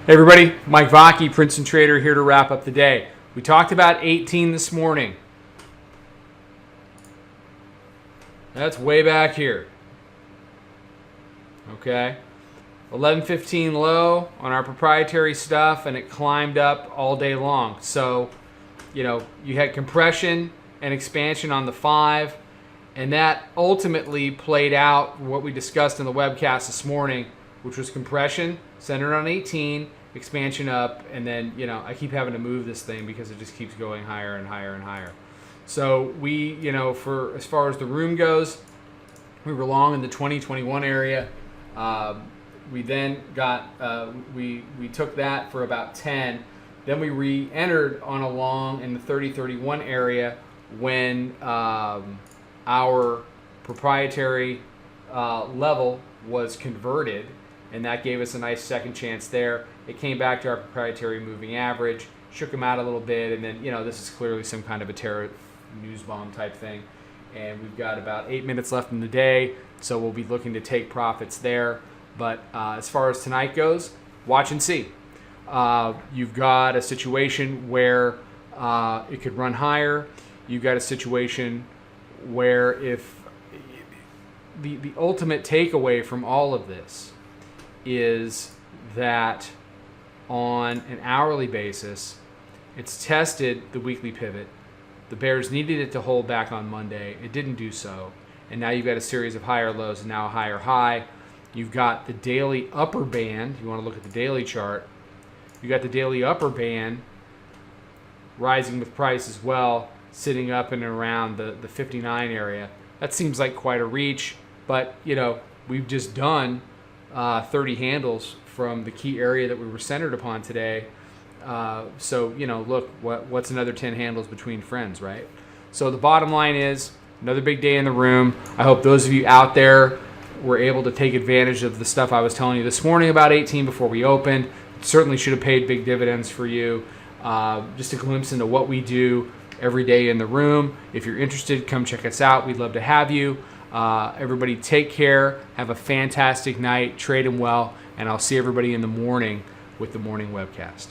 Hey everybody, Mike Vacchi, Princetontrader, here to wrap up the day. We talked about 18 this morning. That's way back here. Okay. 11:15 low on our proprietary stuff, and it climbed up all day long. So, you had compression and expansion on the 5, and that ultimately played out what we discussed in the webcast this morning, which was compression centered on 18, expansion up, and then, I keep having to move this thing because it just keeps going higher and higher and higher. So we, for as far as the room goes, we were long in the 2021 area. We then got, we took that for about 10. Then we re-entered on a long in the 30-31 area when our proprietary level was converted, and that gave us a nice second chance there. It came back to our proprietary moving average, shook them out a little bit, and then, this is clearly some kind of a terror news bomb type thing. And we've got about 8 minutes left in the day, so we'll be looking to take profits there. But as far as tonight goes, watch and see. You've got a situation where it could run higher. You've got a situation where if the ultimate takeaway from all of this is that on an hourly basis, it's tested the weekly pivot. The bears needed it to hold back on Monday. It didn't do so. And now you've got a series of higher lows and now a higher high. You've got the daily upper band. You want to look at the daily chart. You've got the daily upper band rising with price as well, sitting up and around the 59 area. That seems like quite a reach, but we've just done 30 handles from the key area that we were centered upon today. So look, what's another 10 handles between friends, right? So the bottom line is another big day in the room. I hope those of you out there were able to take advantage of the stuff I was telling you this morning about 18 before we opened. It certainly should have paid big dividends for you. Just a glimpse into what we do every day in the room. If you're interested, come check us out. We'd love to have you. Everybody take care. Have a fantastic night. Trade them well. And I'll see everybody in the morning with the morning webcast.